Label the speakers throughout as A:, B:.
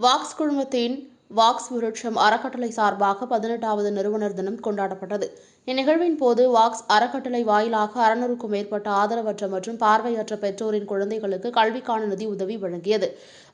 A: Walks குழுமத்தின் walks விருட்சம் அறக்கட்டளை சார்பாக 18வது நிறுவனர் தினம் கொண்டாடப்பட்டது. இந்நிகழ்வின் போது வாக்ஸ் அறக்கட்டளை வாயிலாக 600க்கும் மேற்பட்ட ஆதரவற்ற மற்றும் பார்வையற்ற பெற்றோரின் குழந்தைகளுக்கு கல்விக்கான நிதி உதவி வழங்கியது.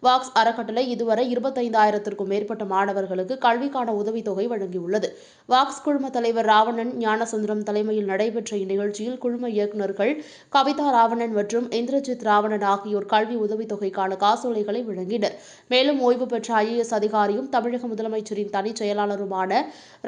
A: வாக்ஸ் அறக்கட்டளை இதுவரை 25,000க்கும் மேற்பட்ட மாணவர்களுக்கு கல்விக்கான உதவித்தொகை வழங்கியுள்ளது. வாக்ஸ் குழும தலைவர் ராவணன் ஞானசுந்தரம் தலைமையில் நடைபெற்ற இந்நிகழ்ச்சியில் குழும இயக்குநர்கள் கவிதா ராவணன் மற்றும் இந்திரஜித் ராவணன் ஆகியோர் கல்வி உதவித்தொகைக்கான காசோலைகளை வழங்கினர். மேலும் ஓய்வு பெற்ற IAS அதிகாரியும் தமிழக முதலமைச்சரின் தனிச் செயலாளருமான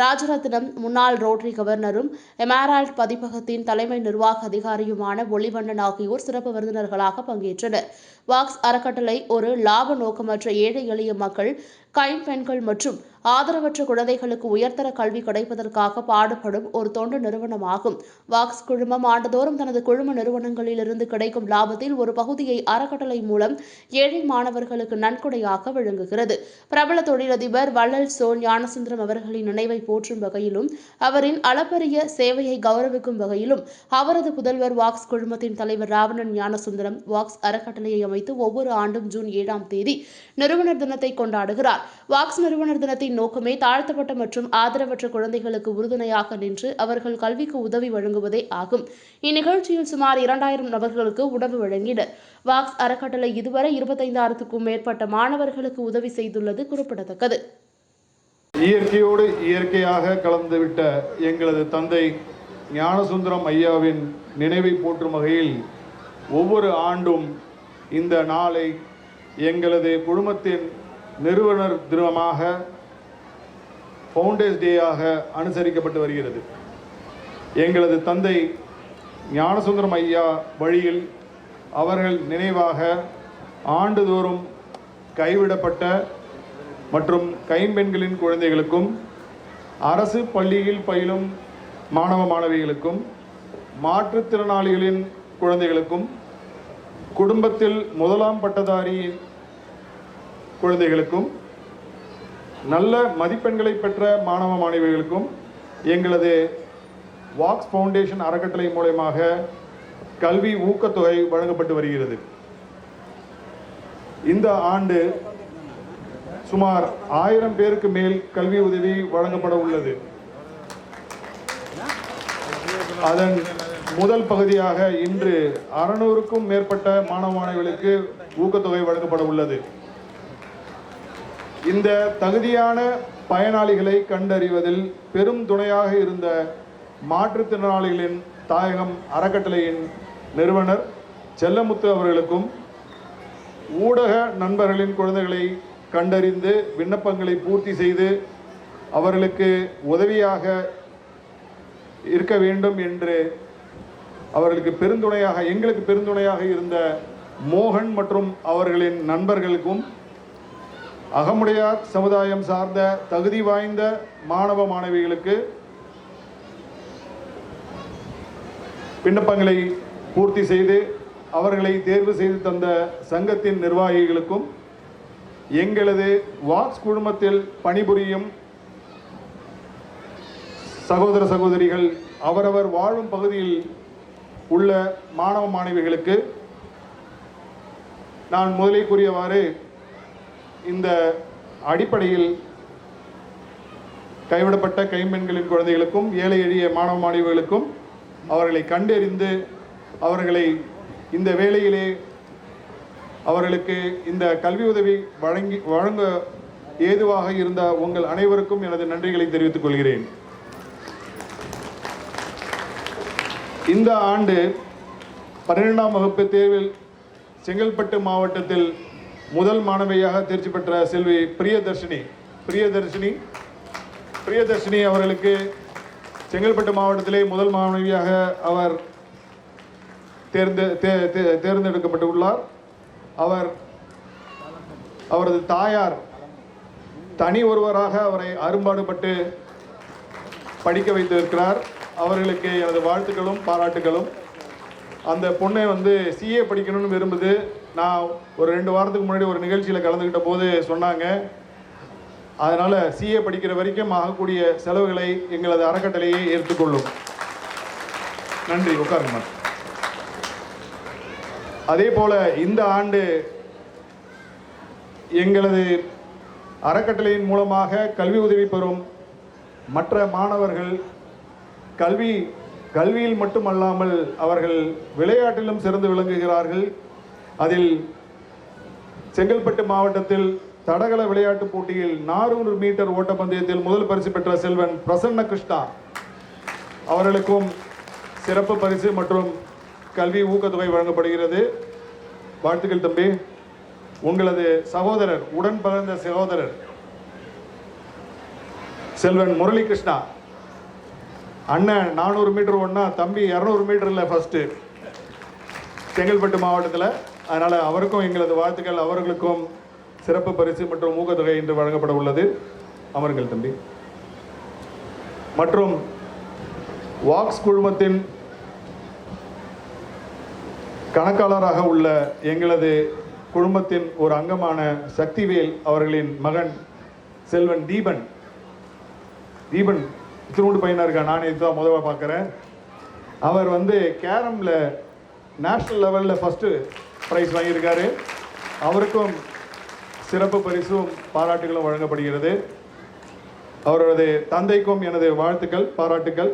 A: ராஜரத்னம், முன்னாள் ரோட்டரி கவர்னரும் எமரால்ட் பதிப்பகத்தின் தலைமை நிர்வாக அதிகாரியுமான ஒளிவண்ணன் ஆகியோர் சிறப்பு விருந்தினர்களாக பங்கேற்றனர். வாக்ஸ் அறக்கட்டளை ஒரு லாப நோக்கமற்ற ஏழை எளிய மக்கள், கைம்பெண்கள் மற்றும் ஆதரவற்ற குழந்தைகளுக்கு உயர்தர கல்வி கிடைப்பதற்காக பாடுபடும் ஒரு தொண்டு நிறுவனமாகும். வாக்ஸ் குழுமம் ஆண்டுதோறும் தனது குழும நிறுவனங்களிலிருந்து கிடைக்கும் லாபத்தில் ஒரு பகுதியை அறக்கட்டளை மூலம் ஏழை மாணவர்களுக்கு நன்கொடையாக வழங்குகிறது. பிரபல தொழிலதிபர் வள்ளல் சோ ஞானசுந்தரம் அவர்களின் நினைவை போற்றும் வகையிலும் அவரின் அளப்பரிய சேவையை கௌரவிக்கும் வகையிலும் அவரது புதல்வர் வாக்ஸ் குழுமத்தின் தலைவர் ராவணன் ஞானசுந்தரம் வாக்ஸ் அறக்கட்டளையை அமைத்து ஒவ்வொரு ஆண்டும் ஜூன் 7ஆம் தேதி நிறுவனர் தினத்தை கொண்டாடுகிறார். வாக்ஸ் நிறுவனர் தினத்தின் நோக்கமே தாழ்த்தப்பட்ட மற்றும் ஆதரவற்ற குழந்தைகளுக்கு உறுதுணையாக நின்று அவர்கள் கல்விக்கு உதவி வழங்குவதே ஆகும். இந்நிகழ்ச்சியில் சுமார் 2000 நபர்களுக்கு உணவு வழங்கினர். வாக்ஸ் அறக்கட்டளை இதுவரை 25,000க்கும் மேற்பட்ட மாணவர்களுக்கு உதவி செய்துள்ளது குறிப்பிடத்தக்கது.
B: இயற்கையோடு இயற்கையாக கலந்துவிட்ட எங்களது தந்தை ஞானசுந்தரம் ஐயாவின் நினைவை போற்றும் வகையில் ஒவ்வொரு ஆண்டும் இந்த நாளை எங்களது குழுமத்தின் நிறுவனர் தினமாக ஃபவுண்டர்ஸ் டேயாக அனுசரிக்கப்பட்டு வருகிறது. எங்களது தந்தை ஞானசுந்தரம் ஐயா வழியில் அவர்கள் நினைவாக ஆண்டுதோறும் கைவிடப்பட்ட மற்றும் கைம்பெண்களின் குழந்தைகளுக்கும் அரசு பள்ளியில் பயிலும் மாணவ மாணவிகளுக்கும் மாற்றுத்திறனாளிகளின் குழந்தைகளுக்கும் குடும்பத்தில் முதலாம் பட்டதாரி குழந்தைகளுக்கும் நல்ல மதிப்பெண்களை பெற்ற மாணவ மாணவிகளுக்கும் எங்களது வாக்ஸ் ஃபவுண்டேஷன் அறக்கட்டளை மூலமாக கல்வி ஊக்கத்தொகை வழங்கப்பட்டு வருகிறது. இந்த ஆண்டு சுமார் 1000 பேருக்கு மேல் கல்வி உதவி வழங்கப்பட உள்ளது. அதன் முதல் பகுதியாக இன்று 600க்கும் மேற்பட்ட மாணவ மாணவிகளுக்கு ஊக்கத்தொகை வழங்கப்பட உள்ளது. இந்த தகுதியான பயனாளிகளை கண்டறிவதில் பெரும் துணையாக இருந்த மாற்றுத்திறனாளிகளின் தாயகம் அறக்கட்டளையின் நிறுவனர் செல்லமுத்து அவர்களுக்கும் ஊடக நண்பர்களின் குழந்தைகளை கண்டறிந்து விண்ணப்பங்களை பூர்த்தி செய்து அவர்களுக்கு உதவியாக இருக்க வேண்டும் என்று அவர்களுக்கு எங்களுக்கு பெருந்துணையாக இருந்த மோகன் மற்றும் அவர்களின் நண்பர்களுக்கும் அகமுடையார் சமுதாயம் சார்ந்த தகுதி வாய்ந்த மாணவ மாணவிகளுக்கு விண்ணப்பங்களை பூர்த்தி செய்து அவர்களை தேர்வு செய்து தந்த சங்கத்தின் நிர்வாகிகளுக்கும் எங்களது வாக்ஸ் குழுமத்தில் பணிபுரியும் சகோதர சகோதரிகள் அவரவர் வாழும் பகுதியில் உள்ள மாணவ மாணவிகளுக்கு நான் முதலே கூறியவாறு இந்த அடிப்படையில் கைவிடப்பட்ட கைம்பெண்களின் குழந்தைகளுக்கும் ஏழை எளிய மாணவ மாணவிகளுக்கும் அவர்களை கண்டறிந்து அவர்களை இந்த வேளையிலே அவர்களுக்கு இந்த கல்வி உதவி வழங்க ஏதுவாக இருந்த உங்கள் அனைவருக்கும் எனது நன்றிகளை தெரிவித்துக் கொள்கிறேன். இந்த ஆண்டு 12ஆம் வகுப்பு தேர்வில் செங்கல்பட்டு மாவட்டத்தில் முதல் மாணவியாக தேர்ச்சி பெற்ற செல்வி பிரியதர்ஷினி அவர்களுக்கு செங்கல்பட்டு மாவட்டத்திலே முதல் மாணவியாக அவர் தேர்ந்தெடுக்கப்பட்டுள்ளார். அவரது தாயார் தனி ஒருவராக அவரை அரும்பாடுபட்டு படிக்க வைத்திருக்கிறார். அவர்களுக்கு எனது வாழ்த்துக்களும் பாராட்டுகளும். அந்த பொண்ணை CA படிக்கணும்னு விரும்புது. நான் ஒரு 2 வாரத்துக்கு முன்னாடி ஒரு நிகழ்ச்சியில் கலந்துக்கிட்ட போது சொன்னாங்க. அதனால் CA படிக்கிற வரைக்கும் ஆகக்கூடிய செலவுகளை எங்களது அறக்கட்டளையை ஏற்றுக்கொள்ளும். நன்றி. உட்காருங்க. அதே போல் இந்த ஆண்டு எங்களது அறக்கட்டளையின் மூலமாக கல்வி உதவி பெறும் மற்ற மாணவர்கள் கல்வியில் மட்டுமல்லாமல் அவர்கள் விளையாட்டிலும் சிறந்து விளங்குகிறார்கள். அதில் செங்கல்பட்டு மாவட்டத்தில் தடகள விளையாட்டுப் போட்டியில் 400 மீட்டர் ஓட்டப்பந்தயத்தில் முதல் பரிசு பெற்ற செல்வன் பிரசன்ன கிருஷ்ணா அவர்களுக்கும் சிறப்பு பரிசு மற்றும் கல்வி ஊக்கத்தொகை வழங்கப்படுகிறது. வாழ்த்துக்கள் தம்பி. உங்களது சகோதரர், உடன் பிறந்த சகோதரர் செல்வன் முரளி கிருஷ்ணா, அண்ணன் 400 மீட்டர் ஒன்னா, தம்பி 200 மீட்டர்ல ஃபர்ஸ்ட் செங்கல்பட்டு மாவட்டத்தில். அதனால அவருக்கும் எங்களது வாழ்த்துக்கள். அவர்களுக்கும் சிறப்பு பரிசு மற்றும் ஊக்கத்தொகை இன்று வழங்கப்பட உள்ளது. அமருங்கள் தம்பி. மற்றும் வாக்ஸ் குழுமத்தின் கணக்காளராக உள்ள எங்களது குழுமத்தின் ஒரு அங்கமான சக்திவேல் அவர்களின் மகன் செல்வன் தீபன் திருவுண்டு பையனாக இருக்கா. நான் இதுதான் முதல்ல பார்க்குறேன். அவர் கேரமில் நேஷ்னல் லெவலில் ஃபஸ்ட்டு ப்ரைஸ் வாங்கியிருக்காரு. அவருக்கும் சிறப்பு பரிசும் பாராட்டுகளும் வழங்கப்படுகிறது. அவரது தந்தைக்கும் எனது வாழ்த்துக்கள், பாராட்டுக்கள்.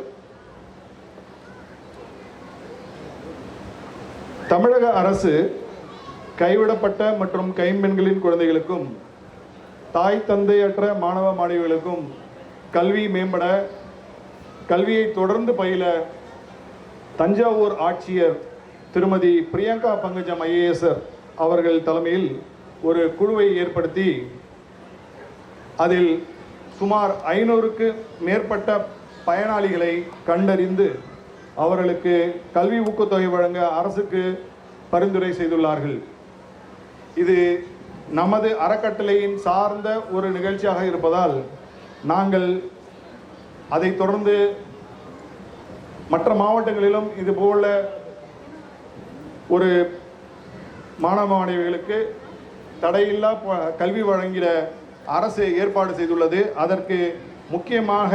B: தமிழக அரசு கைவிடப்பட்ட மற்றும் கைம்பெண்களின் குழந்தைகளுக்கும் தாய் தந்தையற்ற மாணவ மாணவிகளுக்கும் கல்வி மேம்பட, கல்வியை தொடர்ந்து பயில தஞ்சாவூர் ஆட்சியர் திருமதி பிரியங்கா பங்கஜம் IAS அவர்கள் தலைமையில் ஒரு குழுவை ஏற்படுத்தி அதில் சுமார் 500க்கு மேற்பட்ட பயனாளிகளை கண்டறிந்து அவர்களுக்கு கல்வி ஊக்கத்தொகை வழங்க அரசுக்கு பரிந்துரை செய்துள்ளார்கள். இது நமது அறக்கட்டளையின் சார்ந்த ஒரு நிகழ்ச்சியாக இருப்பதால் நாங்கள் அதை தொடர்ந்து மற்ற மாவட்டங்களிலும் இதுபோல ஒரு மாணவ மாணவிகளுக்கு தடையில்லா கல்வி வழங்கிட அரசு ஏற்பாடு செய்துள்ளது. அதற்கு முக்கியமாக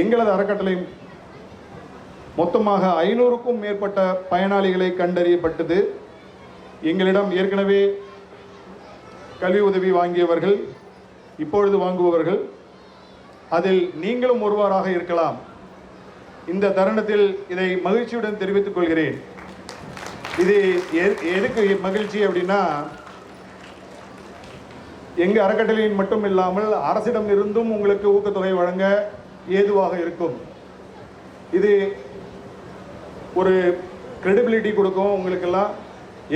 B: எங்களது அறக்கட்டளை மொத்தமாக 500க்கும் மேற்பட்ட பயனாளிகளை கண்டறியப்பட்டது. எங்களிடம் ஏற்கனவே கல்வி உதவி வாங்கியவர்கள், இப்பொழுது வாங்குபவர்கள், அதில் நீங்களும் ஒருவராக இருக்கலாம். இந்த தருணத்தில் இதை மகிழ்ச்சியுடன் தெரிவித்துக் கொள்கிறேன். இது எதுக்கு மகிழ்ச்சி அப்படின்னா, எங்கள் அறக்கட்டளையின் மட்டும் இல்லாமல் அரசிடம் இருந்தும் உங்களுக்கு ஊக்கத்தொகை வழங்க ஏதுவாக இருக்கும். இது ஒரு கிரெடிபிலிட்டி கொடுக்கும் உங்களுக்கெல்லாம்.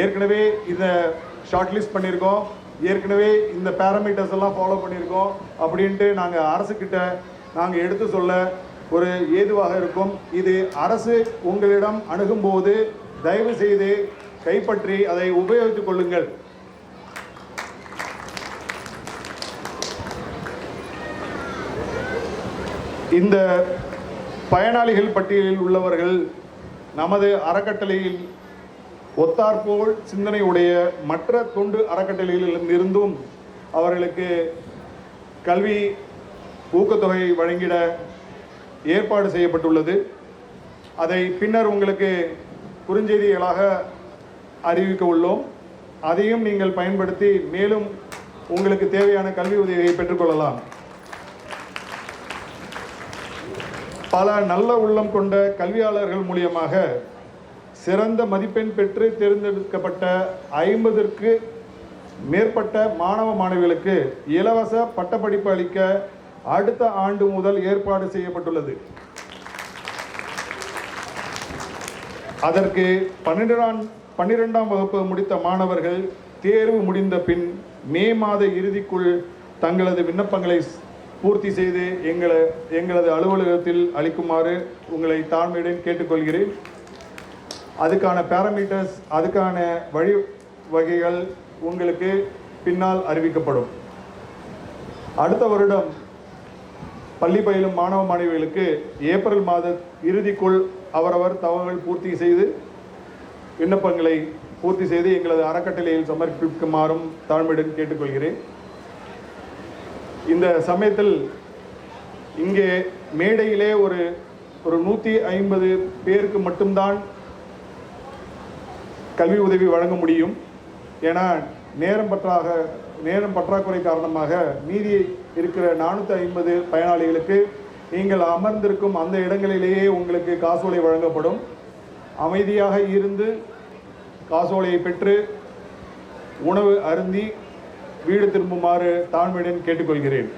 B: ஏற்கனவே இதை ஷார்ட் லிஸ்ட் பண்ணியிருக்கோம், ஏற்கனவே இந்த பேராமீட்டர்ஸ் எல்லாம் ஃபாலோ பண்ணியிருக்கோம் அப்படின்ட்டு நாங்கள் அரசுக்கிட்ட நாங்கள் எடுத்து சொல்ல ஒரு ஏதுவாக இருக்கும். இது அரசு உங்களிடம் அணுகும்போது தயவு செய்து கைப்பற்றி அதை உபயோகித்துக் கொள்ளுங்கள். இந்த பயனாளிகள் பட்டியலில் உள்ளவர்கள் நமது அறக்கட்டளையில் ஒத்தாற்போல் சிந்தனை உடைய மற்ற தொண்டு அறக்கட்டளைகளில் இருந்தும் அவர்களுக்கு கல்வி ஊக்கத்தொகை வழங்கிட ஏற்பாடு செய்யப்பட்டுள்ளது. அதை பின்னர் உங்களுக்கு குறுஞ்செய்திகளாக அறிவிக்க உள்ளோம். அதையும் நீங்கள் பயன்படுத்தி மேலும் உங்களுக்கு தேவையான கல்வி உதவியை பெற்றுக்கொள்ளலாம். பல நல்ல உள்ளம் கொண்ட கல்வியாளர்கள் மூலியமாக சிறந்த மதிப்பெண் பெற்று தேர்ந்தெடுக்கப்பட்ட 50ற்கு மேற்பட்ட மாணவ மாணவிகளுக்கு இலவச பட்டப்படிப்பு அளிக்க அடுத்த ஆண்டு முதல் ஏற்பாடு செய்யப்பட்டுள்ளது. அதற்கு 12ஆம் வகுப்பு முடித்த மாணவர்கள் தேர்வு முடிந்த பின் மே மாத இறுதிக்குள் தங்களது விண்ணப்பங்களை பூர்த்தி செய்து எங்களது அலுவலகத்தில் அளிக்குமாறு உங்களை தாழ்மையுடன் கேட்டுக்கொள்கிறேன். அதுக்கான பேராமீட்டர்ஸ், அதுக்கான வழிவகைகள் உங்களுக்கு பின்னால் அறிவிக்கப்படும். அடுத்த வருடம் பள்ளி பயிலும் மாணவ மாணவிகளுக்கு ஏப்ரல் மாத இறுதிக்குள் அவரவர் தகவல்கள் பூர்த்தி செய்து விண்ணப்பங்களை பூர்த்தி செய்து எங்களது அறக்கட்டளையில் சமர்ப்பிக்குமாறும் தாழ்மையுடன் கேட்டுக்கொள்கிறேன். இந்த சமயத்தில் இங்கே மேடையிலே ஒரு 150 பேருக்கு மட்டும்தான் கல்வி உதவி வழங்க முடியும். ஏன்னா நேரம் பற்றாக்குறை காரணமாக மீதி இருக்கிற 450 பயனாளிகளுக்கு நீங்கள் அமர்ந்திருக்கும் அந்த இடங்களிலேயே உங்களுக்கு காசோலை வழங்கப்படும். அமைதியாக இருந்து காசோலையை பெற்று உணவு அருந்தி வீடு திரும்புமாறு தாழ்மையுடன் கேட்டுக்கொள்கிறேன்.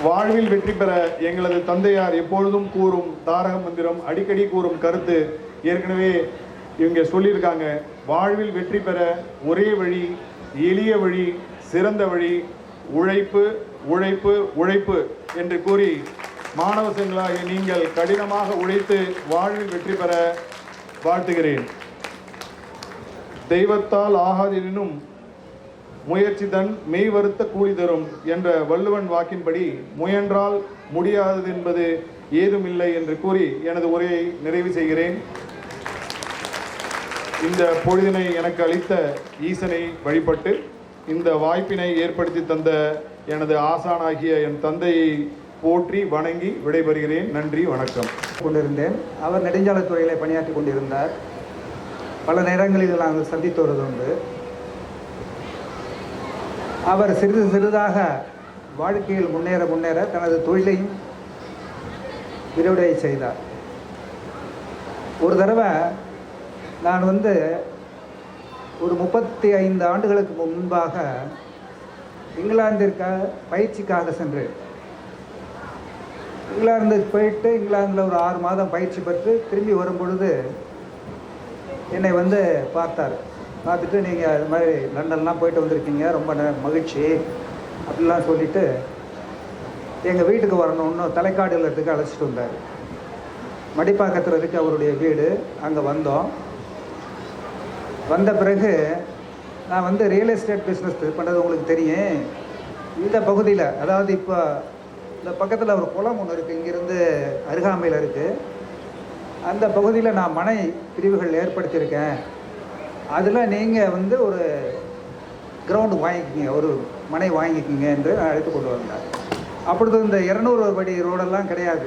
B: வாழ்வில் வெற்றி பெற எங்களது தந்தையார் எப்பொழுதும் கூறும் தாரக மந்திரம், அடிக்கடி கூறும் கருத்து ஏற்கனவே இவங்க சொல்லியிருக்காங்க. வாழ்வில் வெற்றி பெற ஒரே வழி, எளிய வழி, சிறந்த வழி, உழைப்பு உழைப்பு உழைப்பு என்று கூறி மாணவ செங்களாகிய நீங்கள் கடினமாக உழைத்து வாழ்வில் வெற்றி பெற வாழ்த்துகிறேன். தெய்வத்தால் ஆகாதெனினும் முயற்சி தன் மெய் வருத்த கூலி தரும் என்ற வள்ளுவன் வாக்கின்படி முயன்றால் முடியாதது என்பது ஏதுமில்லை என்று கூறி எனது உரையை நிறைவு செய்கிறேன். இந்த பொழுதினை எனக்கு அளித்த ஈசனை வழிபட்டு இந்த வாய்ப்பினை ஏற்படுத்தி தந்த எனது ஆசானாகிய என் தந்தையை போற்றி வணங்கி விடைபெறுகிறேன். நன்றி, வணக்கம்.
C: கொண்டிருந்தேன். அவர் நெடுஞ்சாலைத்துறையில் பணியாற்றி கொண்டிருந்தார். பல நேரங்களில் நாங்கள் சந்தித்து வருவதுண்டு. அவர் சிறிது சிறிதாக வாழ்க்கையில் முன்னேற தனது தொழிலையும் விரிவடைய செய்தார். ஒரு தடவை நான் ஒரு 35 ஆண்டுகளுக்கு முன்பாக இங்கிலாந்திற்கு பயிற்சிக்காக சென்றேன். இங்கிலாந்துக்கு போயிட்டு இங்கிலாந்தில் ஒரு 6 மாதம் பயிற்சி பெற்று திரும்பி வரும்பொழுது என்னை பார்த்தார். பார்த்துட்டு நீங்கள் அது மாதிரி லண்டன்லாம் போயிட்டு வந்திருக்கீங்க, ரொம்ப மகிழ்ச்சி அப்படிலாம் சொல்லிவிட்டு எங்கள் வீட்டுக்கு வரணும்னு தலைக்காடு இல்லத்துக்கு அழைச்சிட்டு வந்தார். மடிப்பாக்கத்தில் இருக்க அவருடைய வீடு. அங்கே வந்தோம். வந்த பிறகு நான் ரியல் எஸ்டேட் பிஸ்னஸ் பண்ணுறது உங்களுக்கு தெரியும். இந்த பகுதியில், அதாவது இப்போ இந்த பக்கத்தில் ஒரு குளம் ஒன்று இருக்குது, இங்கேருந்து அருகாமையில் இருக்குது. அந்த பகுதியில் நான் மனை பிரிவுகள் ஏற்படுத்தியிருக்கேன். அதில் நீங்கள் ஒரு கிரவுண்டு வாங்கிக்கிங்க, ஒரு மனை வாங்கிக்கிங்க என்று அழைத்து கொண்டு வந்தார். அப்பொழுது இந்த 200 அடி ரோடெல்லாம் கிடையாது.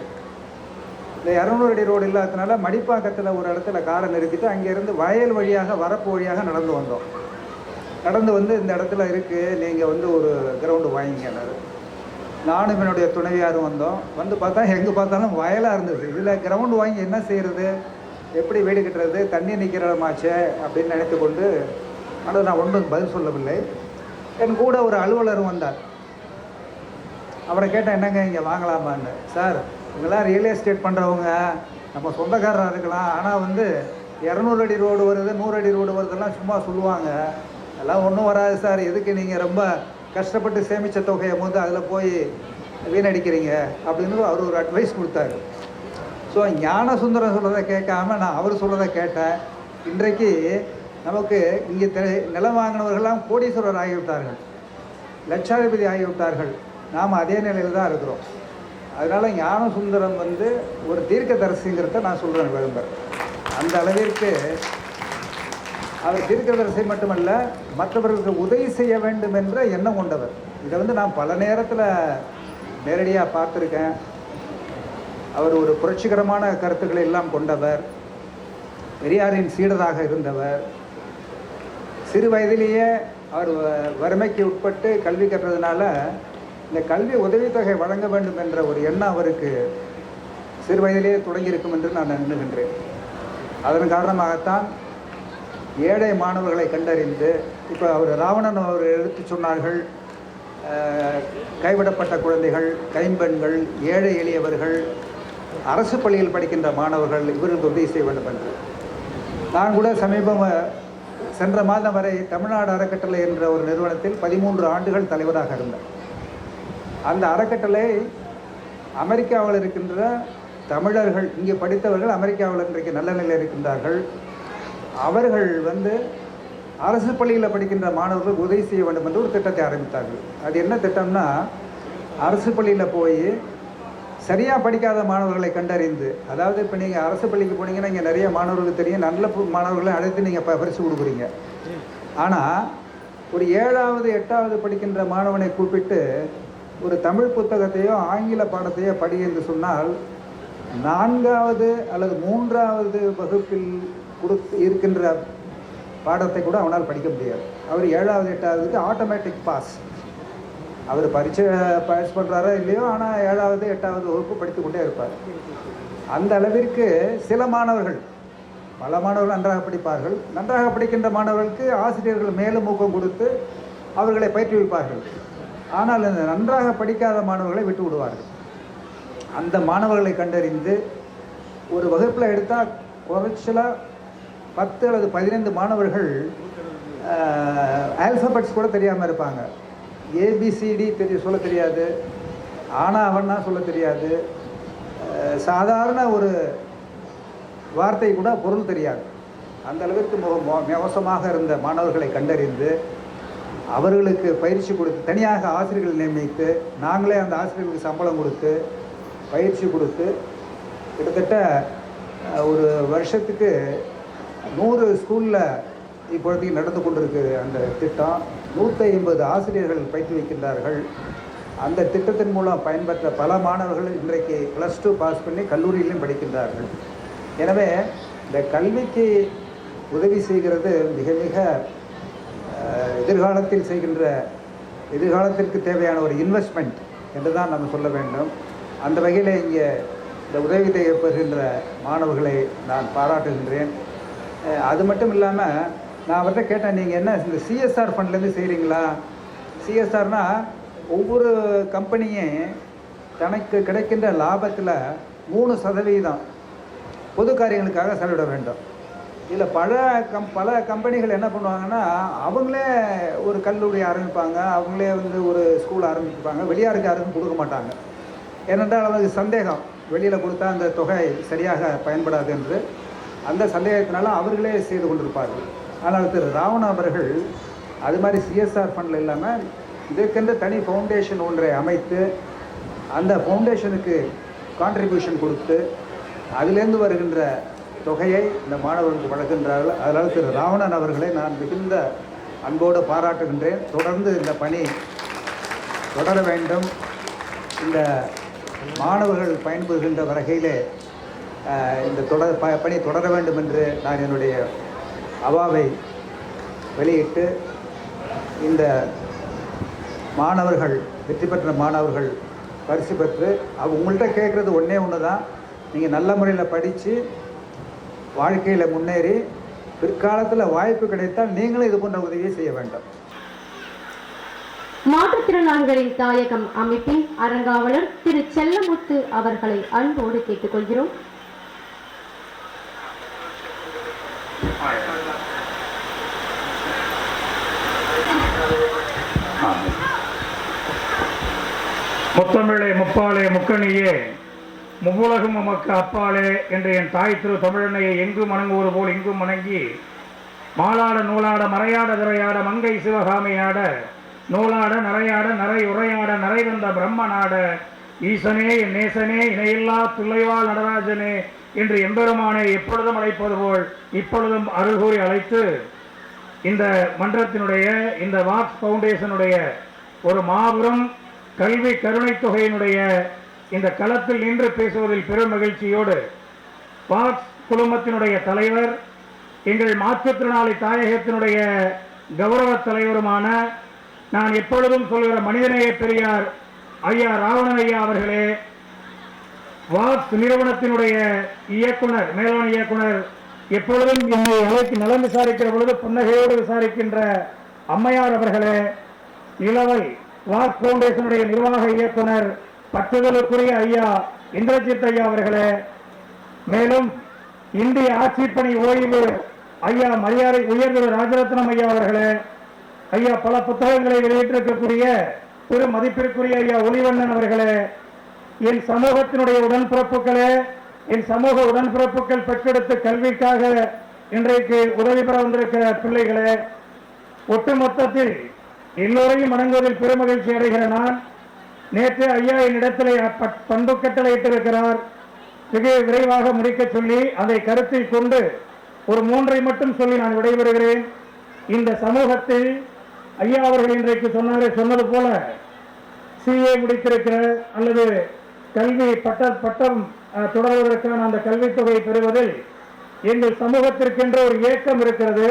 C: இந்த 200 அடி ரோடு இல்லாததுனால மடிப்பாக்கத்தில் ஒரு இடத்துல காரை நிறுத்திட்டு அங்கேருந்து வயல் வழியாக வரப்பு வழியாக நடந்து வந்தோம். நடந்து இந்த இடத்துல இருக்குது, நீங்கள் ஒரு கிரவுண்டு வாங்கிங்கன்னாரு. நானும் என்னுடைய துணைவியாரும் வந்தோம். பார்த்தா எங்கே பார்த்தாலும் வயலாக இருந்தது. இதில் கிரவுண்டு வாங்கி என்ன செய்கிறது, எப்படி வீடு கட்டுறது, தண்ணி நிற்கிற இடமாச்சே அப்படின்னு நினைத்து கொண்டு ஆனால் நான் ஒன்றும் பதில் சொல்லவில்லை. என் கூட ஒரு அலுவலர் வந்தார். அவரை கேட்டேன், என்னங்க இங்கே வாங்கலாமான்னு. சார், இவங்கெல்லாம் ரியல் எஸ்டேட் பண்ணுறவங்க, நம்ம சொந்தக்காரராக இருக்கலாம், ஆனால் 200 அடி ரோடு வருது, 100 அடி ரோடு வருதெல்லாம் சும்மா சொல்லுவாங்க. அதெல்லாம் ஒன்றும் வராது சார். எதுக்கு நீங்கள் ரொம்ப கஷ்டப்பட்டு சேமித்த தொகையை அதில் போய் வீணடிக்கிறீங்க அப்படின்னு அவர் ஒரு அட்வைஸ் கொடுத்தாரு. ஸோ ஞானசுந்தரம் சொல்கிறத கேட்காம நான் அவர் சொல்கிறத கேட்டேன். இன்றைக்கு நமக்கு இங்கே நிலம் வாங்கினவர்கள்லாம் கோடீஸ்வரர் ஆகிவிட்டார்கள், லட்சாதிபதி ஆகிவிட்டார்கள். நாம் அதே நிலையில் தான் இருக்கிறோம். அதனால் ஞானசுந்தரம் ஒரு தீர்க்கதரிசிங்கிறத நான் சொல்கிறேன் விரும்புகிறேன். அந்த அளவிற்கு அவர் தீர்க்கதரிசி மட்டுமல்ல, மற்றவர்களுக்கு உதவி செய்ய வேண்டும் என்ற எண்ணம் கொண்டவர். இதை நான் பல நேரத்தில் நேரடியாக பார்த்துருக்கேன். அவர் ஒரு புரட்சிகரமான கருத்துக்களை எல்லாம் கொண்டவர். பெரியாரின் சீடராக இருந்தவர். சிறு வயதிலேயே அவர் வறுமைக்கு உட்பட்டு கல்வி கற்றதுனால இந்த கல்வி உதவித்தொகை வழங்க வேண்டும் என்ற ஒரு எண்ணம் அவருக்கு சிறு வயதிலேயே தொடங்கியிருக்கும் என்று நான் எண்ணுகின்றேன். அதன் காரணமாகத்தான் ஏழை மாணவர்களை கண்டறிந்து, இப்போ அவர் ராவணன் அவர் எடுத்து சொன்னார்கள், கைவிடப்பட்ட குழந்தைகள், கைம்பெண்கள், ஏழை எளியவர்கள், அரசு பள்ளியில் படிக்கின்ற மாணவர்கள், இவர்களுக்கு உதவி செய்ய வேண்டும் என்று. நான் கூட சென்ற மாதம் வரை தமிழ்நாடு அறக்கட்டளை என்ற ஒரு நிறுவனத்தில் 13 ஆண்டுகள் தலைவராக இருந்தேன். அந்த அறக்கட்டளை அமெரிக்காவில் இருக்கின்ற தமிழர்கள், இங்கே படித்தவர்கள் அமெரிக்காவில் இன்றைக்கு நல்ல நிலையில் இருக்கின்றார்கள். அவர்கள் அரசு பள்ளியில் படிக்கின்ற மாணவர்களுக்கு உதவி செய்ய வேண்டும் என்று ஒரு திட்டத்தை ஆரம்பித்தார்கள். அது என்ன திட்டம்னா, அரசு பள்ளியில் போய் சரியாக படிக்காத மாணவர்களை கண்டறிந்து, அதாவது இப்போ நீங்கள் அரசு பள்ளிக்கு போனீங்கன்னா இங்கே நிறைய மாணவர்களுக்கு தெரியும், நல்ல மாணவர்களை அழைத்து நீங்கள் பரிசு கொடுக்குறீங்க. ஆனால் ஒரு 7வது 8வது படிக்கின்ற மாணவனை கூப்பிட்டு ஒரு தமிழ் புத்தகத்தையோ ஆங்கில பாடத்தையோ படி என்று சொன்னால் 4வது அல்லது 3வது வகுப்பில் இருக்கின்ற பாடத்தை கூட அவனால் படிக்க முடியாது. அவர் 7வது 8வதுக்கு ஆட்டோமேட்டிக் பாஸ். அவர் பரீட்சை பாஸ் பண்ணுறாரோ இல்லையோ, ஆனால் 7வது 8வது வகுப்பு படித்து கொண்டே இருப்பார். அந்த அளவிற்கு சில மாணவர்கள், பல மாணவர்கள் நன்றாக படிப்பார்கள். நன்றாக படிக்கின்ற மாணவர்களுக்கு ஆசிரியர்கள் மேலும் ஊக்கம் கொடுத்து அவர்களை பயிற்றுவிப்பார்கள். ஆனால் இந்த நன்றாக படிக்காத மாணவர்களை விட்டு விடுவார்கள். அந்த மாணவர்களை கண்டறிந்து ஒரு வகுப்பில் எடுத்தால் குறைச்சலாக 10 அல்லது 15 மாணவர்கள் ஆல்ஃபபெட்ஸ் கூட தெரியாமல் இருப்பாங்க. ஏபிசிடி சொல்ல தெரியாது, ஆனா அவன்னா சொல்ல தெரியாது, சாதாரண ஒரு வார்த்தை கூட பொருள் தெரியாது. அந்த அளவிற்கு மோசமாக இருந்த மாணவர்களை கண்டறிந்து அவர்களுக்கு பயிற்சி கொடுத்து, தனியாக ஆசிரியர்கள் நியமித்து, நாங்களே அந்த ஆசிரியர்களுக்கு சம்பளம் கொடுத்து பயிற்சி கொடுத்து, கிட்டத்தட்ட ஒரு வருஷத்துக்கு 100 ஸ்கூலில் இப்பொழுதைக்கு நடந்து கொண்டிருக்கு அந்த திட்டம். 150 ஆசிரியர்கள் பயிற்றுவிக்கின்றார்கள். அந்த திட்டத்தின் மூலம் பயன்பெற்ற பல மாணவர்கள் இன்றைக்கு +2 பாஸ் பண்ணி கல்லூரியிலும் படிக்கின்றார்கள். எனவே இந்த கல்விக்கு உதவி செய்கிறது மிக மிக எதிர்காலத்தில் செய்கின்ற, எதிர்காலத்திற்கு தேவையான ஒரு இன்வெஸ்ட்மெண்ட் என்று தான் நம்ம சொல்ல வேண்டும். அந்த வகையில் இங்கே இந்த உதவி பெறுகின்ற மாணவர்களை நான் பாராட்டுகின்றேன். அது மட்டும் இல்லாமல் நான் அவர்கிட்ட கேட்டேன், நீங்கள் என்ன இந்த CSR ஃபண்ட்லேருந்து செய்கிறீங்களா? CSRனால் ஒவ்வொரு கம்பெனியும் தனக்கு கிடைக்கின்ற லாபத்தில் 3% பொது காரியங்களுக்காக செலவிட வேண்டும். இதில் பல கம்பெனிகள் என்ன பண்ணுவாங்கன்னா, அவங்களே ஒரு கல்லூரி ஆரம்பிப்பாங்க, அவங்களே ஒரு ஸ்கூல் ஆரம்பிப்பாங்க, வெளியாருக்கு யாருக்கும் கொடுக்க மாட்டாங்க. ஏனென்றால் அவங்களுக்கு சந்தேகம், வெளியில் கொடுத்தா அந்த தொகை சரியாக பயன்படாது என்று. அந்த சந்தேகத்தினால அவர்களே செய்து கொண்டிருப்பார்கள். ஆனால் திரு ராவணன் அவர்கள் அது மாதிரி CSR ஃபண்டில் இல்லாமல் இதற்கென்று தனி ஃபவுண்டேஷன் ஒன்றை அமைத்து அந்த ஃபவுண்டேஷனுக்கு கான்ட்ரிபியூஷன் கொடுத்து அதிலேருந்து வருகின்ற தொகையை இந்த மாணவர்களுக்கு வழங்குகின்றார்கள். அதனால் திரு ராவணன் அவர்களை நான் மிகுந்த அன்போடு பாராட்டுகின்றேன். தொடர்ந்து இந்த பணி தொடர வேண்டும். இந்த மாணவர்கள் பயன்பெறுகின்ற வகையிலே இந்த பணி தொடர வேண்டும் என்று நான் என்னுடைய அவாவை வெளியிட்டு, இந்த மாணவர்கள் வெற்றி பெற்ற மாணவர்கள் பரிசு பெற்று உங்கள்கிட்ட கேட்குறது ஒன்று தான், நீங்கள் நல்ல முறையில் படித்து வாழ்க்கையில் முன்னேறி பிற்காலத்தில் வாய்ப்பு கிடைத்தால் நீங்களும் இது போன்ற உதவியை செய்ய வேண்டும்.
D: மாற்றுத்திறனாளிகளின் தாயகம் அமைப்பின் அறங்காவலர் திரு செல்லமுத்து அவர்களை அன்போடு கேட்டுக்கொள்கிறோம்.
E: முத்தமிழே முப்பாலே முக்கணியே முவ்வுலகும் உமக்கு அப்பாலே என்று என் தாய் திரு தமிழனையை எங்கும் வணங்குவது போல் இங்கும் வணங்கி, மாலாட நூலாட மறையாட திரையாட மங்கை சிவகாமையாட நூலாட நரையாட நரை உரையாட நரை வந்த பிரம்மனாட ஈசனே என் நேசனே இணையில்லா துள்ளைவாள் நடராஜனே என்று எம்பெருமானை எப்பொழுதும் அழைப்பது போல் இப்பொழுதும் அருள்கூறி அழைத்து, இந்த மன்றத்தினுடைய, இந்த வாக்ஸ் ஃபவுண்டேஷனுடைய ஒரு மாபெரும் கல்வி கருணை தொகையினுடைய இந்த களத்தில் நின்று பேசுவதில் பெரும் மகிழ்ச்சியோடு வாக்ஸ் குழுமத்தினுடைய தலைவர், எங்கள் மாற்றுத்திறனாளி தாயகத்தினுடைய கௌரவ தலைவருமான, நான் எப்பொழுதும் சொல்கிற மனிதநேய பெரியார் ஐயா ராவணன் ஐயா அவர்களே, வாக்ஸ் நிறுவனத்தினுடைய இயக்குனர், மேலாண் இயக்குனர், எப்பொழுதும் என்னை அழைத்து நலம் விசாரிக்கிற பொழுது புன்னகையோடு விசாரிக்கின்ற அம்மையார் அவர்களே, இளவை வாக்ஸ் ஃபவுண்டேஷனுடைய நிர்வாக இயக்குனர் பற்றுதலுக்குரிய ஐயா இந்திரஜித் ஐயா அவர்களே, மேலும் இந்திய ஆட்சிப்பணி ஓய்வு ஐயா மரியாதை உயர்திரு ராஜரத்னம் ஐயா அவர்களே, ஐயா பல புத்தகங்களை வெளியிட்டிருக்கக்கூடிய பெரும் மதிப்பிற்குரிய ஐயா ஒளிவண்ணன் அவர்களே, என் சமூகத்தினுடைய உடன்பிறப்புகளே, என் சமூக உடன்பிறப்புகள் பெற்றெடுத்த கல்விக்காக இன்றைக்கு உதவி பெற வந்திருக்கிற பிள்ளைகளே, ஒட்டுமொத்தத்தில் எல்லோரையும் வணங்குவதில் பெருமகிழ்ச்சி அடைகிற நான், நேற்று ஐயா என்னிடத்திலே பண்பு கட்டளையிட்டிருக்கிறார், மிக விரைவாக முடிக்க சொல்லி அதை கருத்தில் கொண்டு ஒரு 3 மட்டும் சொல்லி நான் விடைபெறுகிறேன். இந்த சமூகத்தில் ஐயா அவர்கள் இன்றைக்கு சொன்னது போல CA முடித்திருக்கிற அல்லது கல்வி பட்டம் தொடர்வதற்கான அந்த கல்வித்தொகை பெறுவதில் எங்கள் சமூகத்திற்கென்ற ஒரு ஏக்கம் இருக்கிறது.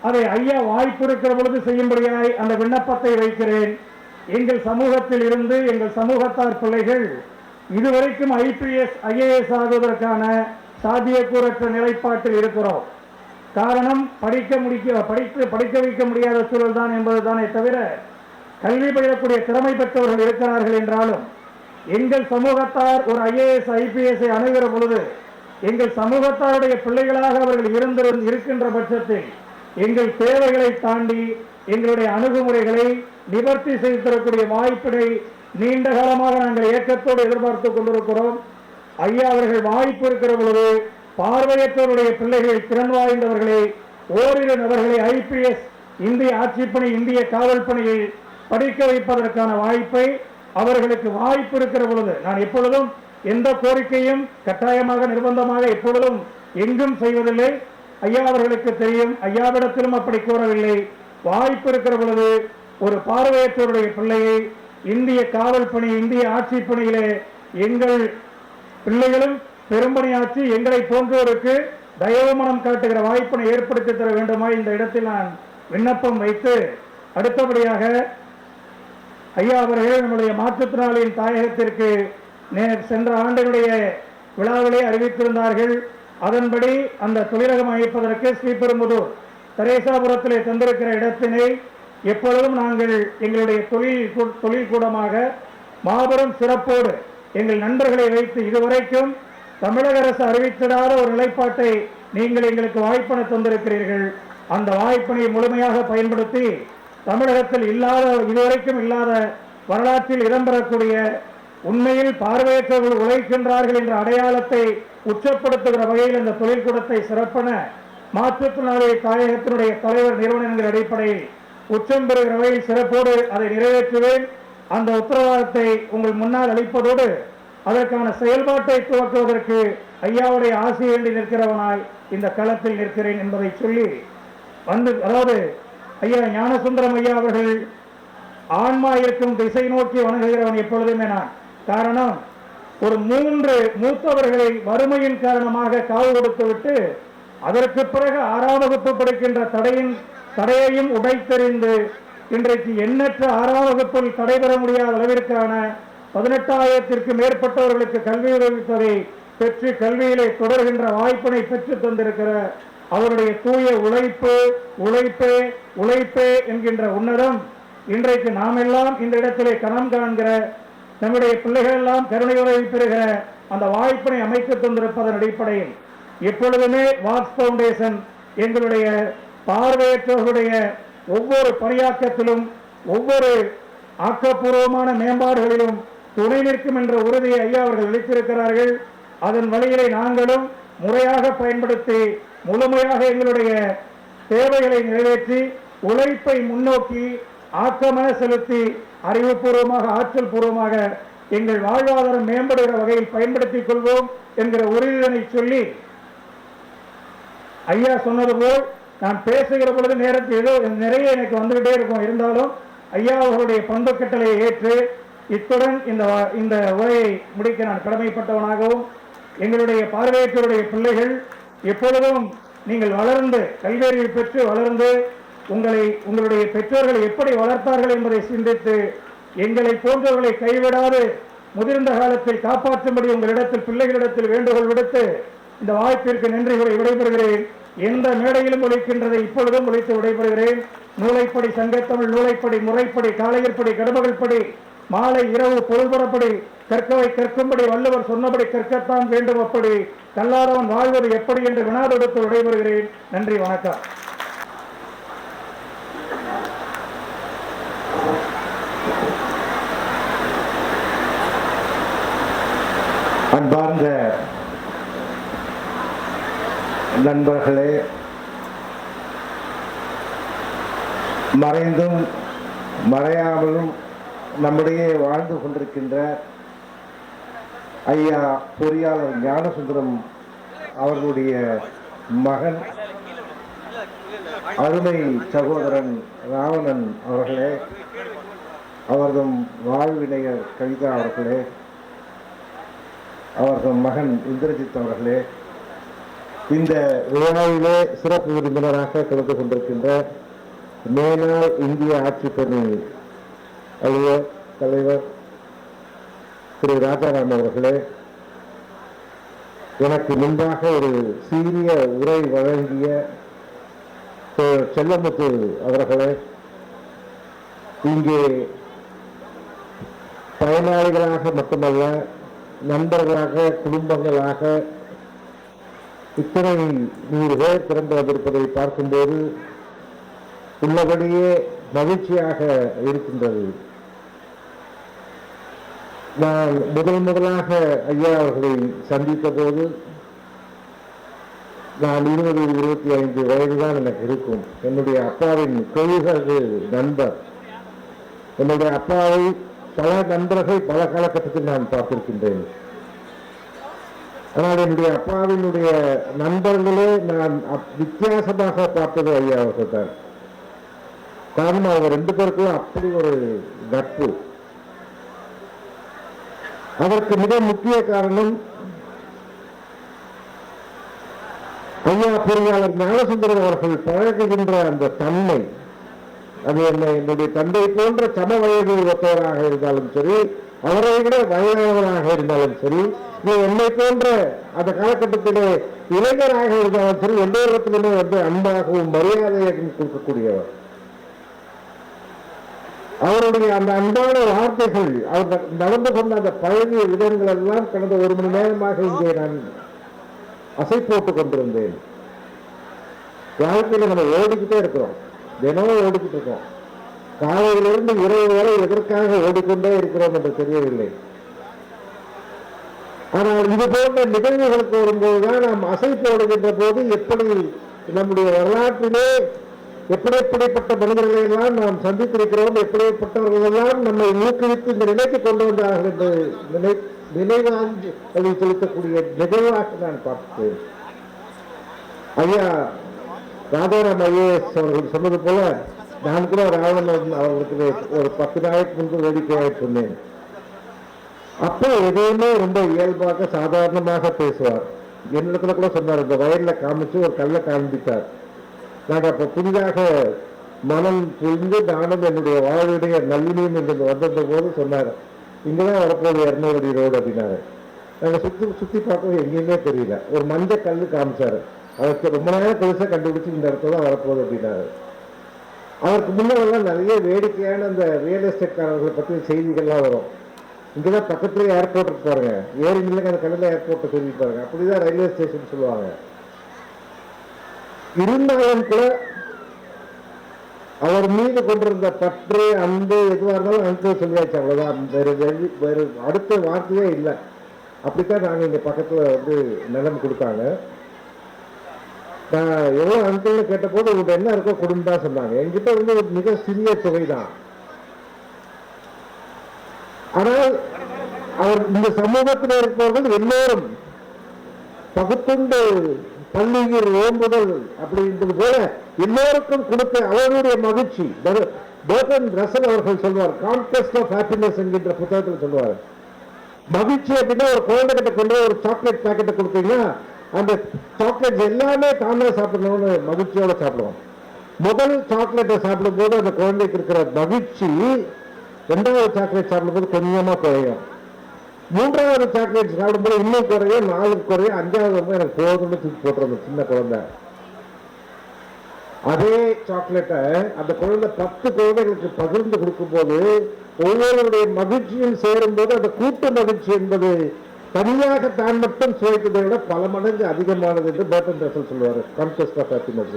E: அதை ஐயா வாய்ப்பு இருக்கிற பொழுது செய்யும்படியாய் அந்த விண்ணப்பத்தை வைக்கிறேன். எங்கள் சமூகத்தில் இருந்து எங்கள் சமூகத்தார் பிள்ளைகள் இதுவரைக்கும் IPS IAS ஆகுவதற்கான சாத்தியக்கூறற்ற நிலைப்பாட்டில் இருக்கிறோம். காரணம் படிக்க வைக்க முடியாத சூழல் தான் என்பதுதானே தவிர கல்வி பயிலக்கூடிய திறமை பெற்றவர்கள் இருக்கிறார்கள் என்றாலும் எங்கள் சமூகத்தார் ஒரு IAS IPS அணுகிற பொழுது எங்கள் சமூகத்தாருடைய பிள்ளைகளாக அவர்கள் இருக்கின்ற பட்சத்தில் எங்கள் தேவைகளை தாண்டி எங்களுடைய அணுகுமுறைகளை நிவர்த்தி செய்து தரக்கூடிய வாய்ப்பினை நீண்ட காலமாக நாங்கள் ஏக்கத்தோடு எதிர்பார்த்து கொண்டிருக்கிறோம். ஐயா அவர்கள் வாய்ப்பு இருக்கிற பொழுது பார்வையற்றவருடைய பிள்ளைகள் திறன் வாய்ந்தவர்களை ஓரிரு நபர்களை IPS இந்திய ஆட்சிப்பணி இந்திய காவல் பணியில் படிக்க வைப்பதற்கான வாய்ப்பை அவர்களுக்கு வாய்ப்பு இருக்கிற பொழுது நான் எப்பொழுதும் எந்த கோரிக்கையும் கட்டாயமாக நிர்பந்தமாக எப்பொழுதும் எங்கும் செய்வதில்லை. ஐயா அவர்களுக்கு தெரியும், ஐயாவிடத்திலும் அப்படி கூறவில்லை. வாய்ப்பு இருக்கிற பொழுது ஒரு பார்வையற்றவருடைய பிள்ளையை இந்திய காவல் பணி இந்திய ஆட்சி பணியிலே எங்கள் பிள்ளைகளும் பெரும்பணியாற்றி எங்களை போன்றோருக்கு தயவு மனம் காட்டுகிற வாய்ப்பினை ஏற்படுத்தி தர வேண்டுமா இந்த இடத்தில் நான் விண்ணப்பம் வைத்து, அடுத்தபடியாக ஐயா அவர்கள் நம்முடைய மாற்றுத்திறனாளியின் தாயகத்திற்கு சென்ற ஆண்டினுடைய விழாவிலே அறிவித்திருந்தார்கள். அதன்படி அந்த தொழிலகம் அமைப்பதற்கு ஸ்ரீபெரும்புதூர் தரேசாபுரத்திலே தந்திருக்கிற இடத்தினை எப்பொழுதும் நாங்கள் எங்களுடைய தொழில் கூடமாக மாபெரும் சிறப்போடு எங்கள் நண்பர்களை வைத்து இதுவரைக்கும் தமிழக அரசு அறிவித்திடாத ஒரு நிலைப்பாட்டை நீங்கள் எங்களுக்கு வாய்ப்பினை தந்திருக்கிறீர்கள். அந்த வாய்ப்பினை முழுமையாக பயன்படுத்தி தமிழகத்தில் இதுவரைக்கும் இல்லாத வரலாற்றில் இடம்பெறக்கூடிய உண்மையில் பார்வையற்றவர்கள் உழைக்கின்றார்கள் என்ற அடையாளத்தை உச்சப்படுத்துகிற வகையில் இந்த தொழில்கூடத்தை சிறப்பென மாற்றுத்திறனாளி தாயகத்தினுடைய தலைவர் நிறுவனங்கள் அடிப்படையில் உச்சம் பெறுகிற வகையில் சிறப்போடு அதை நிறைவேற்றுவேன். அந்த உத்தரவாதத்தை உங்கள் முன்னால் அளிப்பதோடு அதற்கான செயல்பாட்டை துவக்குவதற்கு ஐயாவுடைய ஆசை வேண்டி நிற்கிறவனாய் இந்த களத்தில் நிற்கிறேன் என்பதை சொல்லி அதாவது ஐயா ஞானசுந்தரம் ஐயா அவர்கள் ஆன்மா இருக்கும் திசை நோக்கி வணங்குகிறவன் எப்பொழுதுமே நான். காரணம், ஒரு 3 மூத்தவர்களை வறுமையின் காரணமாக காவு கொடுத்துவிட்டு அதற்கு பிறகு 6ஆம் வகுப்பு படிக்கின்ற தடையையும் உடைத்தெறிந்து இன்றைக்கு எண்ணற்ற 6ஆம் வகுப்பில் தடைபெற முடியாத அளவிற்கான 18,000க்கும் மேற்பட்டவர்களுக்கு கல்வி உதவித்தொகை பெற்று கல்வியிலே தொடர்கின்ற வாய்ப்பினை பெற்று தந்திருக்கிற அவருடைய தூய உழைப்பே என்கின்ற உன்னதம் இன்றைக்கு நாம் எல்லாம் இந்த இடத்திலே கணம் காண்கிற நம்முடைய பிள்ளைகள் எல்லாம் கருணை உதவி பெறுகிற அந்த வாய்ப்பினை அமைக்க தந்திருப்பதன் அடிப்படையில் எப்பொழுதுமே வாக்ஸ் பவுண்டேஷன் எங்களுடைய பார்வையற்றவர்களுடைய ஒவ்வொரு பணியாக்கத்திலும் ஒவ்வொரு ஆக்கப்பூர்வமான மேம்பாடுகளிலும் துணை நிற்கும் என்ற உறுதியை ஐயா அவர்கள் அளித்திருக்கிறார்கள். அதன் வழியிலே நாங்களும் முறையாக பயன்படுத்தி முழுமையாக எங்களுடைய தேவைகளை நிறைவேற்றி உழைப்பை முன்னோக்கி ஆக்கமென செலுத்தி அறிவுபூர்வமாக ஆற்றல் பூர்வமாக எங்கள் வாழ்வாதாரம் மேம்படுகிற வகையில் பயன்படுத்திக் கொள்வோம் என்கிற உறுதியினை சொல்லி ஐயா சொன்னது போல் நான் பேசுகிற பொழுது நேரத்தில் ஏதோ நிறைய எனக்கு வந்துகிட்டே இருக்கும். இருந்தாலும் ஐயா அவர்களுடைய பண்பு கட்டளையை ஏற்று இத்துடன் இந்த உரையை முடிக்க நான் கடமைப்பட்டவனாகவும் எங்களுடைய பார்வையற்றவருடைய பிள்ளைகள் எப்பொழுதும் நீங்கள் வளர்ந்து கல்வியறிவு பெற்று வளர்ந்து உங்களுடைய பெற்றோர்களை எப்படி வளர்த்தார்கள் என்பதை சிந்தித்து எங்களை போன்றவர்களை கைவிடாது முதிர்ந்த காலத்தில் காப்பாற்றும்படி உங்களிடத்தில் பிள்ளைகளிடத்தில் வேண்டுகோள் விடுத்து இந்த வாய்ப்பிற்கு நன்றிகளை விடைபெறுகிறேன். எந்த மேடையிலும் உழைக்கின்றதை இப்பொழுதும் உழைத்து விடைபெறுகிறேன். நூலைப்படி சங்கத்தமிழ் நூலைப்படி முறைப்படி காலையற்படி கடமகள்படி மாலை இரவு பொருள்படப்படி கற்கவை கற்கும்படி வள்ளுவர் சொன்னபடி கற்கத்தான் வேண்டும். அப்படி கல்லாதவன் வாழ்வது எப்படி என்று வினாதொடுத்து விடைபெறுகிறேன். நன்றி, வணக்கம்.
F: அன்பார்ந்த நண்பர்களே, மறைந்தும் மறையாமலும் நம்முடைய வாழ்ந்து கொண்டிருக்கின்ற ஐயா பொறியாளர் ஞானசுந்தரம் அவர்களுடைய மகன் அருமை சகோதரன் ராவணன் அவர்களே, அவரது வாழ்வினையர் கவிதா அவர்களே, அவரது மகன் இந்திரஜித் அவர்களே, இந்த விழாவிலே சிறப்பு விருந்தினராக கலந்து கொண்டிருக்கின்ற மேனாள் இந்திய ஆட்சிப்பணி அலுவலர் தலைவர் திரு ராஜாராம் அவர்களே, எனக்கு முன்பாக ஒரு சீரிய உரை வழங்கிய செல்லமுத்து அவர்களே, இங்கே பயனாளிகளாக மட்டுமல்ல நண்பர்களாக குடும்பங்களாக இத்தனை 100 பேர் திரண்டு வந்திருப்பதை பார்க்கும்போது உள்ளபடியே மகிழ்ச்சியாக இருக்கின்றது. நான் முதலாக ஐயா அவர்களை சந்தித்த போது நான் 20-25 வயதுதான் எனக்கு இருக்கும். என்னுடைய அப்பாவின் கொள்கை நண்பர். என்னுடைய அப்பாவை பல நண்பர்கள் பல காலகட்டத்தில் நான் பார்த்திருக்கின்றேன். ஆனால் என்னுடைய அப்பாவினுடைய நண்பர்களே நான் வித்தியாசமாக பார்த்தது ஐயா அவர்கள் தான். காரணம் அவங்க 2 பேருக்கும் அப்படி ஒரு நட்பு. அதற்கு மிக முக்கிய காரணம் ஐயா பொறியாளர் ஞானசுந்தரம் அவர்கள் பழகுகின்ற அந்த தன்மை. அது என்னுடைய தந்தை போன்ற சம வயது ஒத்தவராக இருந்தாலும் சரி, அவரை விட வயதானவராக இருந்தாலும் சரி, என்னை போன்ற அந்த காலகட்டத்திலே இளைஞராக இருந்தாலும் சரி, எல்லோரிடத்திலுமே அன்பாகவும் மரியாதையாகவும் கொடுக்கக்கூடியவர். அவருடைய அந்த அன்பான வார்த்தைகள், அவர் நடந்து கொண்ட அந்த பழகிய விதங்கள் எல்லாம் கடந்த 1 மணி நேரமாக இங்கே நான் அசை போட்டுக் கொண்டிருந்தேன். வாழ்க்கையில நம்ம ஓடிக்கிட்டே இருக்கிறோம், தினமும் ஓடிக்கிட்டு இருக்கோம். காலையிலிருந்து இரவு வரை எதற்காக ஓடிக்கொண்டே இருக்கிறோம் என்று தெரியவில்லை. ஆனால் இது போன்ற நிகழ்வுகளுக்கு வரும்போதுதான் நாம் அசை போடுகின்ற போது எப்படி நம்முடைய வரலாற்றிலே எப்படிப்பட்ட மனிதர்களை எல்லாம் நாம் சந்தித்திருக்கிறோம், எப்படிப்பட்டவர்கள் எல்லாம் நம்மை ஊக்குவித்து இந்த நிலைக்கு கொண்டு வந்தார்கள் என்று நினைவாங்கி அதை செலுத்தக்கூடிய நிகழ்வாக நான் பார்த்தேன். ஐயா ராஜாராம் ஐஏஎஸ் அவர்கள் சொன்னது போல நான் கூட ராவணன் அவர்களுக்கு ஒரு 10 நாளைக்கு முன்பு வேடிக்கையாக சொன்னேன். அப்போ எதையுமே ரொம்ப இயல்பாக சாதாரணமாக பேசுவார். என்னிடத்துல கூட சொன்னார், இந்த வயல்ல காமிச்சு ஒரு கல்லை காண்பித்தார். நான் அப்போ புதிதாக மனம் புரிந்து நானும் என்னுடைய வாழ்வுடைய நல்லினியும் என்று வந்திருந்த போது சொன்னார், இங்கதான் வரப்போகுது 200 அடி ரோடு அப்படின்னாரு. நாங்கள் சுத்தி பார்க்கவும் எங்கேயுமே தெரியல. ஒரு மஞ்சள் கல் காமிச்சாரு, அவருக்கு ரொம்ப நேரம் பெருசாக கண்டுபிடிச்சு இந்த இடத்துல தான் வரப்போகுது அப்படின்னாரு. அவருக்கு முன்னெல்லாம் நிறைய வேடிக்கையான அந்த ரியல் எஸ்டேட்காரர்களை பற்றி செய்திகள்லாம் வரும். இங்கதான் பக்கத்துலேயே ஏர்போர்ட் இருக்கு பாருங்க, ஏறி நிலைக்கு அந்த கடலில் ஏர்போர்ட்டை தெரிவிப்பாருங்க, அப்படிதான் ரயில்வே ஸ்டேஷன் சொல்லுவாங்க. இருந்தாலும் கூட அவர் மீது கொண்டிருந்த பற்று அன்பு எதுவாக இருந்தாலும் அங்கிள் சொல்லியாச்சு, அவ்வளவுதான். வேறு அடுத்த வார்த்தையே இல்லை. அப்படித்தான் நாங்கள் இங்க பக்கத்துல நிலம் கொடுத்தாங்க. நான் எவ்வளவு அங்கிள்னு கேட்ட போது உங்களுக்கு என்ன இருக்கோ குடும்பம் தான் சொன்னாங்க. என்கிட்ட ஒரு மிக சிறிய தொகை தான். ஆனால் அவர் இந்த சமூகத்தில் இருப்பவர்கள் எல்லோரும் பகுத்துண்டு பள்ளியில் ஓம்புதல் அப்படின்றது போல எல்லோருக்கும் கொடுத்த அவருடைய மகிழ்ச்சி. பர்டன் ரசல் அவர்கள் சொல்வார், கான்டெஸ்ட் ஆஃப் ஹாப்பினஸ் என்கின்ற புத்தகத்தில் சொல்வார். மகிழ்ச்சி அப்படின்னா ஒரு குழந்தைகிட்ட கொண்டு ஒரு சாக்லேட் பேக்கெட்டை கொடுத்தீங்கன்னா அந்த சாக்லேட் எல்லாமே தானே சாப்பிடணும்னு மகிழ்ச்சியோட சாப்பிடுவோம். முதல் சாக்லேட்டை சாப்பிடும் போது அந்த குழந்தைக்கு இருக்கிற மகிழ்ச்சி 2வது சாக்லேட் சாப்பிடும்போது கொஞ்சமா குறையும், 3வது சாக்லேட் சாப்பிடும்போது இன்னும் குறையும், 4 குறையும், 5வது எனக்கு போதும்னு தூக்கி போட்டுருந்த சின்ன குழந்தை. அதே சாக்லேட்டை அந்த குழந்தை 10 குழந்தைகளுக்கு பகிர்ந்து கொடுக்கும் போது ஒவ்வொருடைய மகிழ்ச்சியும் சேரும் போது அந்த கூட்டு மகிழ்ச்சி என்பது தனியாக தான் மட்டும் சுவைத்ததை விட பல மடங்கு அதிகமானது என்று பர்டன் ரசல் சொல்லுவார், கான்டெஸ்ட் ஆஃப் ஹாப்பினஸ்.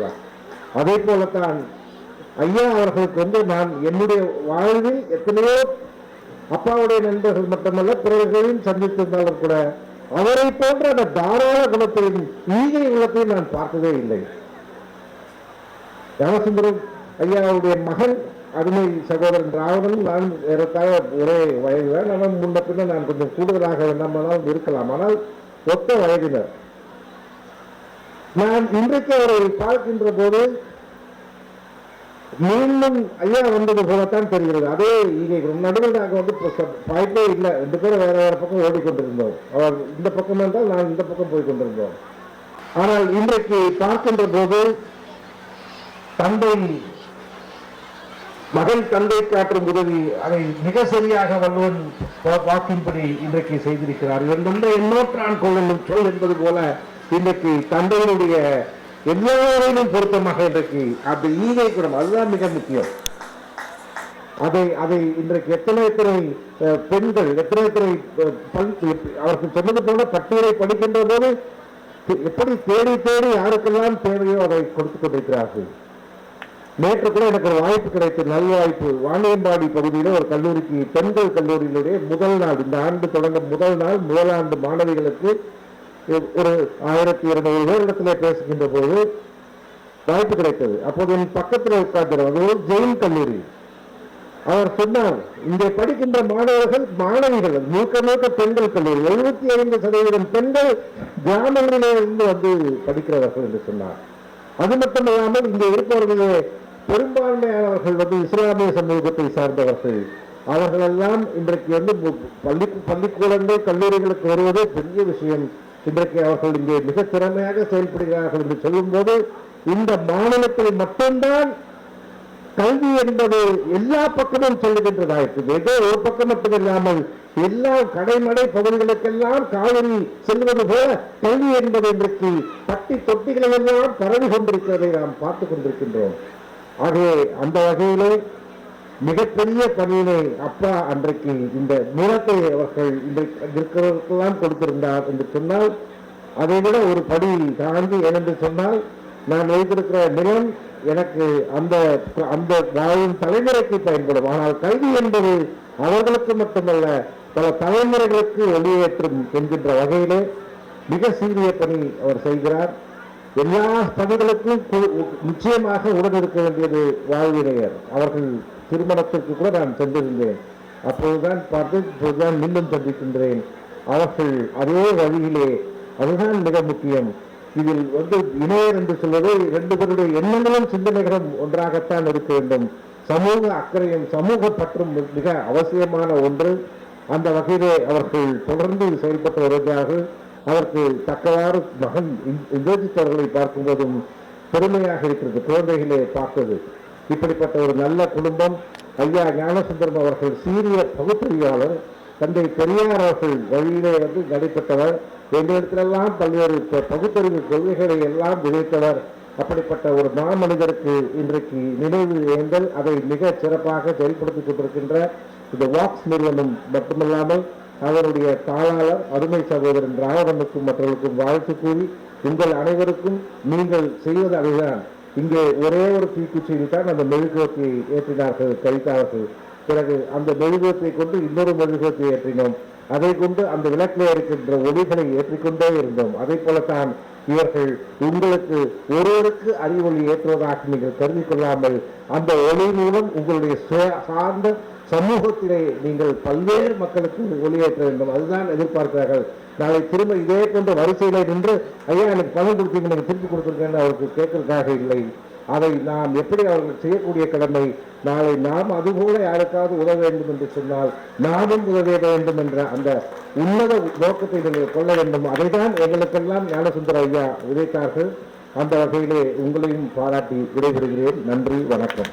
F: அதே போலத்தான் ஐயா அவர்களுக்கு நான் என்னுடைய வாழ்வில் எத்தனையோ அப்பாவுடைய நண்பர்கள் மட்டுமல்ல பிறர்களையும் சந்தித்திருந்தாலும் கூட அவரை போன்ற அந்த தாராள குணத்தையும் ஈகை குணத்தையும் நான் பார்த்ததே இல்லை. ராமசுந்தரம் ஐயாவுடைய மகன் அருமை சகோதரன் ராவணன் நான் ஏறத்தாழ ஒரே வயதுதான். ஆனால் முன்ன பின்ன நான் கொஞ்சம் கூடுதலாக வேண்டாமானால் இருக்கலாம், ஆனால் ஒத்த வயதினர். நான் இன்றைக்கு அவரை பார்க்கின்ற போது மீண்டும் ஐயா வந்தது போலத்தான் தெரிகிறது. அதே ஈகை நடுவில் நாங்கள் வாய்ப்பே இல்லை, 2 பேரும் வேற வேற பக்கம் ஓடிக்கொண்டிருந்தோம். அவர் இந்த பக்கம் என்றால் நான் இந்த பக்கம் போய் கொண்டிருந்தோம். ஆனால் இன்றைக்கு பார்க்கின்ற போது தந்தை மகன் தந்தை காற்றும் உதவி அதை மிக சரியாக வள்ளுவன் வாக்கின்படி இன்றைக்கு செய்திருக்கிறார். இவன் எண்ணோற்றான் கொள்ளும் சொல் என்பது போல இன்றைக்கு தந்தையினுடைய எல்லாரையும் பொருத்தமாக இன்றைக்கு அப்படி ஈகை குணம் அதுதான் மிக முக்கியம். அதை இன்றைக்கு எத்தனை பெண்கள் எத்தனை அவருக்கு சொன்னது போல பட்டியலை படிக்கின்ற போது எப்படி தேடி தேடி யாருக்கெல்லாம் தேவையோ அதை கொடுத்துக் கொண்டிருக்கிறார்கள். நேற்று கூட எனக்கு ஒரு வாய்ப்பு கிடைத்தது, நல்வாய்ப்பு. வாணியம்பாடி பகுதியில் ஒரு கல்லூரிக்கு, பெண்கள் கல்லூரியினுடைய முதல் நாள், இந்த ஆண்டு தொடங்கும் முதல் நாள் முதலாண்டு மாணவிகளுக்கு ஒரு 1200 பேரிடத்திலே பேசுகின்ற போது வாய்ப்பு கிடைத்தது. அப்போது என் பக்கத்தில் உட்கார்ந்து ஜெயின் கல்லூரி. அவர் சொன்னார், இங்கே படிக்கின்ற மாணவர்கள் மாணவிகள் முழுக்க பெண்கள் கல்லூரி, 75% பெண்கள் கிராமங்களிலே இருந்து வந்து படிக்கிறவர்கள் என்று சொன்னார். அது மட்டுமல்லாமல் இங்கே இருப்பவர்களே பெரும்பான்மையானவர்கள் வந்து இஸ்லாமிய சமூகத்தை சார்ந்தவர்கள். அவர்கள் எல்லாம் இன்றைக்கு வந்து பள்ளிக்கூடங்கள் கல்லூரிகளுக்கு வருவதே பெரிய விஷயம். இன்றைக்கு அவர்கள் இங்கே மிக திறமையாக செயல்படுகிறார்கள் என்று சொல்லும் போது இந்த மாநிலத்தில் மட்டும்தான் கல்வி என்பது எல்லா பக்கமும் செல்லுகின்றதாயிற்று. ஏதோ ஒரு பக்கம் மட்டுமில்லாமல் எல்லா கடைமடை பகுதிகளுக்கெல்லாம் காவிரி செல்வது போல கல்வி என்பது இன்றைக்கு பட்டி தொட்டிகளெல்லாம் பரவி கொண்டிருக்கிறதை நாம் பார்த்துக் கொண்டிருக்கின்றோம். ஆகவே அந்த வகையிலே மிகப்பெரிய பணியினை அப்பா அன்றைக்கு இந்த நிலத்தை அவர்கள் இருக்கிறவர்களுக்கெல்லாம் கொடுத்திருந்தார் என்று சொன்னால் அதை விட ஒரு படி தாண்டி ஏனென்று சொன்னால் நான் வைத்திருக்கிற நிலம் எனக்கு அந்த அந்த வாழும் தலைமுறைக்கு பயன்படும். ஆனால் கல்வி என்பது அவர்களுக்கு மட்டுமல்ல பல தலைமுறைகளுக்கு வெளியேற்றும் என்கின்ற வகையிலே மிக சீரிய பணி அவர் செய்கிறார். எல்லா பணிகளுக்கும் நிச்சயமாக உடனிருக்க வேண்டியது வாழ்வினையர். அவர்கள் திருமணத்திற்கு கூட நான் சென்றிருந்தேன். அப்போதுதான் பார்த்து இப்போதுதான் மீண்டும் சந்திக்கின்றேன். அவர்கள் அதே வழியிலே அதுதான் மிக முக்கியம். இதில் வந்து இணையர் என்று சொல்வது 2 பேருடைய எண்ணங்களும் சிந்தனைகளும் ஒன்றாகத்தான் இருக்க வேண்டும். சமூக அக்கறையும் சமூக பற்றும் மிக அவசியமான ஒன்று. அந்த வகையிலே அவர்கள் தொடர்ந்து செயல்பட்டு வருகிறார்கள். அதற்கு தக்கவாறு மகன் யோசித்தவர்களை பார்க்கும்போதும் பெருமையாக இருக்கிறது. குழந்தைகளே பார்த்தது இப்படிப்பட்ட ஒரு நல்ல குடும்பம். ஐயா ஞானசுந்தரம் அவர்கள் சீரிய பகுத்தறிவாளர். தந்தை பெரியார் அவர்கள் வழியிலே வந்து நடைபெற்றவர். எங்களிடத்திலெல்லாம் பல்வேறு பகுத்தறிவு கொள்கைகளை எல்லாம் விதைத்தவர். அப்படிப்பட்ட ஒரு மாமனிதருக்கு இன்றைக்கு நினைவு ஏந்தல் அதை மிக சிறப்பாக செயல்படுத்திக் கொண்டிருக்கின்ற இந்த வாக்ஸ் நிறுவனம் மட்டுமல்லாமல் அவருடைய தாளாளர் அருமை சகோதரன் ராவணனுக்கும் மற்றவர்களுக்கும் வாழ்த்து கூறி உங்கள் அனைவருக்கும் நீங்கள் செய்வது அதுதான். இங்கே ஒரே ஒரு தீக்குச்சியில் தான் அந்த மெழுகுவர்த்தியை ஏற்றினார்கள் கழித்தார்கள். பிறகு அந்த மெழுகுவர்த்தியை கொண்டு இன்னொரு மெழுகுவர்த்தியை ஏற்றினோம். அதை கொண்டு அந்த விளக்கில் இருக்கின்ற ஒளிகளை ஏற்றிக்கொண்டே இருந்தோம். அதை போலத்தான் இவர்கள் உங்களுக்கு ஒருவருக்கு அறிவொளி ஏற்றுவதாக நீங்கள் கருதி கொள்ளாமல் அந்த ஒளி மூலம் உங்களுடைய சார்ந்த சமூகத்திலே நீங்கள் பல்வேறு மக்களுக்கு ஒளியேற்ற வேண்டும். அதுதான் எதிர்பார்க்கிறார்கள். நாளை திரும்ப இதே போன்ற வரிசையில நின்று ஐயா எனக்கு பணம் கொடுத்தீங்க எனக்கு திருப்பி கொடுத்துருக்கேன்னு அவருக்கு கேட்கறதுக்காக இல்லை. அதை நாம் எப்படி அவர்கள் செய்யக்கூடிய கடமை. நாளை நாம் அதுபோல யாருக்காவது உதவ வேண்டும் என்று சொன்னால் நாமும் உதவ வேண்டும் என்ற அந்த உன்னத நோக்கத்தை நீங்கள் கொள்ள வேண்டும். அதைதான் எங்களுக்கெல்லாம் ஞானசுந்தர ஐயா விதைத்தார்கள். அந்த வகையிலே உங்களையும் பாராட்டி விடைபெறுகிறேன். நன்றி, வணக்கம்.